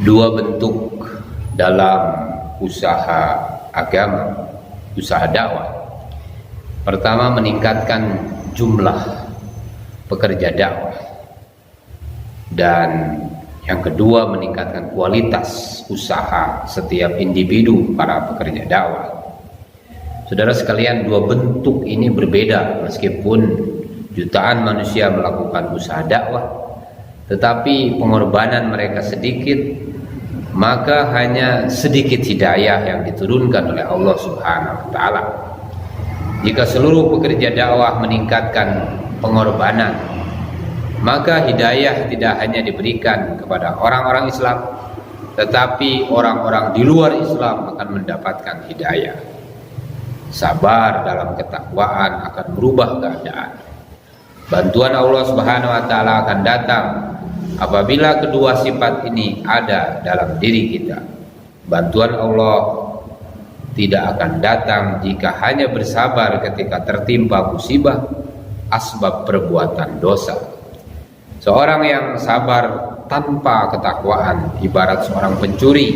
Dua bentuk dalam usaha agama, usaha dakwah. Pertama, meningkatkan jumlah pekerja dakwah, dan yang kedua, meningkatkan kualitas usaha setiap individu para pekerja dakwah. Saudara sekalian, dua bentuk ini berbeda. Meskipun jutaan manusia melakukan usaha dakwah, tetapi pengorbanan mereka sedikit, maka hanya sedikit hidayah yang diturunkan oleh Allah Subhanahu wa Ta'ala. Jika seluruh pekerja dakwah meningkatkan pengorbanan, maka hidayah tidak hanya diberikan kepada orang-orang Islam, tetapi orang-orang di luar Islam akan mendapatkan hidayah. Sabar dalam ketakwaan akan merubah keadaan. Bantuan Allah Subhanahu wa Ta'ala akan datang apabila kedua sifat ini ada dalam diri kita. Bantuan Allah tidak akan datang jika hanya bersabar ketika tertimpa musibah asbab perbuatan dosa. Seorang yang sabar tanpa ketakwaan ibarat seorang pencuri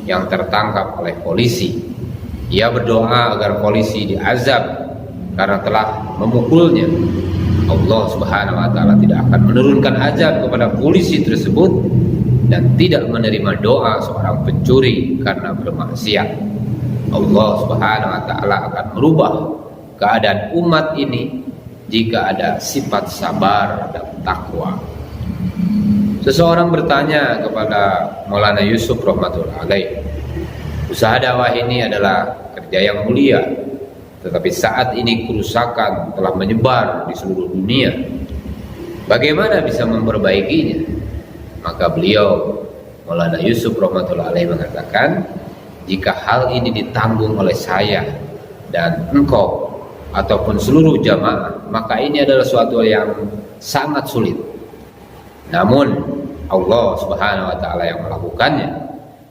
yang tertangkap oleh polisi. Ia berdoa agar polisi diazab karena telah memukulnya. Allah Subhanahu wa Ta'ala tidak akan menurunkan azab kepada polisi tersebut dan tidak menerima doa seorang pencuri karena bermaksiat. Allah Subhanahu wa Ta'ala akan merubah keadaan umat ini jika ada sifat sabar dan takwa. Seseorang bertanya kepada Maulana Yusuf rahmatullah alaih, usaha dakwah ini adalah kerja yang mulia, tetapi saat ini kerusakan telah menyebar di seluruh dunia. Bagaimana bisa memperbaikinya? Maka beliau, Maulana Yusuf rahmatullah alaih, mengatakan, jika hal ini ditanggung oleh saya dan engkau ataupun seluruh jamaah, maka ini adalah suatu yang sangat sulit. Namun Allah Subhanahu wa Ta'ala yang melakukannya,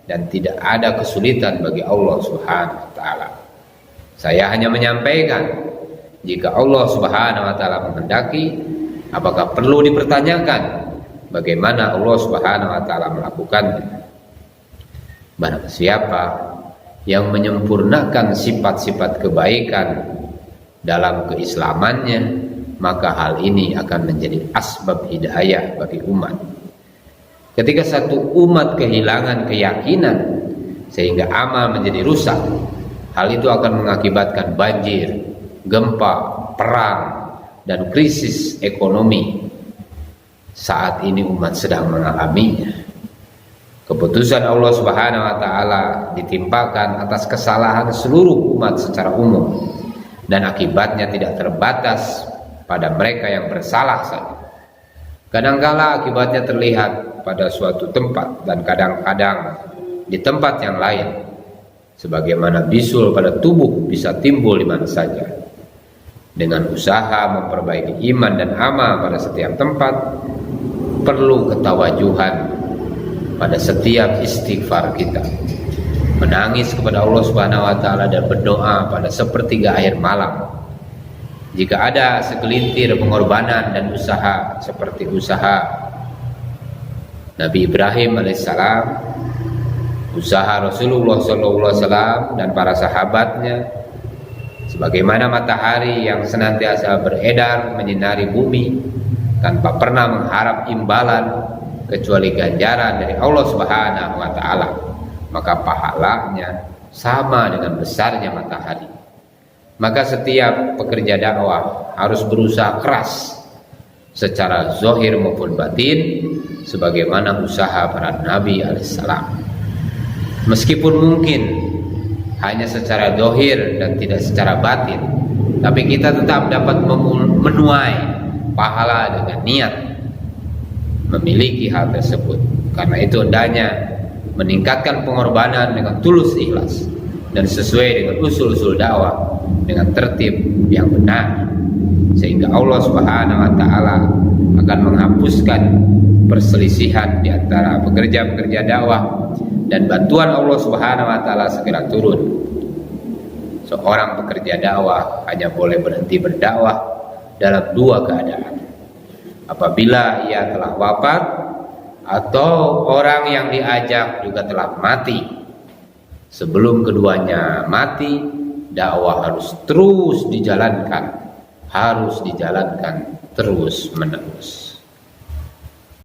dan tidak ada kesulitan bagi Allah Subhanahu wa Ta'ala. Saya hanya menyampaikan, jika Allah Subhanahu wa Ta'ala menghendaki, apakah perlu dipertanyakan bagaimana Allah Subhanahu wa Ta'ala melakukannya? Barang siapa yang menyempurnakan sifat-sifat kebaikan dalam keislamannya, maka hal ini akan menjadi asbab hidayah bagi umat. Ketika satu umat kehilangan keyakinan sehingga amal menjadi rusak, hal itu akan mengakibatkan banjir, gempa, perang, dan krisis ekonomi. Saat ini umat sedang mengalaminya. Keputusan Allah Subhanahu wa Ta'ala ditimpakan atas kesalahan seluruh umat secara umum, dan akibatnya tidak terbatas pada mereka yang bersalah saja. Kadangkala akibatnya terlihat pada suatu tempat dan kadang-kadang di tempat yang lain. Sebagaimana bisul pada tubuh bisa timbul di mana saja. Dengan usaha memperbaiki iman dan amal pada setiap tempat, perlu ketawajuhan pada setiap istighfar kita, menangis kepada Allah Subhanahu wa Ta'ala dan berdoa pada sepertiga akhir malam. Jika ada segelintir pengorbanan dan usaha seperti usaha Nabi Ibrahim alaihissalam, usaha Rasulullah SAW dan para sahabatnya, sebagaimana matahari yang senantiasa beredar menyinari bumi tanpa pernah mengharap imbalan kecuali ganjaran dari Allah Subhanahu wa Ta'ala, maka pahalanya sama dengan besarnya matahari. Maka setiap pekerja dakwah harus berusaha keras secara zahir maupun batin, sebagaimana usaha para nabi alaihissalam. Meskipun mungkin hanya secara zahir dan tidak secara batin, tapi kita tetap dapat menuai pahala dengan niat memiliki hal tersebut. Karena itu hendaknya meningkatkan pengorbanan dengan tulus ikhlas dan sesuai dengan usul-usul dakwah dengan tertib yang benar, sehingga Allah Subhanahu wa Ta'ala akan menghapuskan perselisihan di antara pekerja-pekerja dakwah, dan bantuan Allah Subhanahu wa Ta'ala segera turun. Seorang pekerja dakwah hanya boleh berhenti berdakwah dalam dua keadaan: apabila ia telah wafat atau orang yang diajak juga telah mati. Sebelum keduanya mati, dakwah harus terus dijalankan, terus menerus.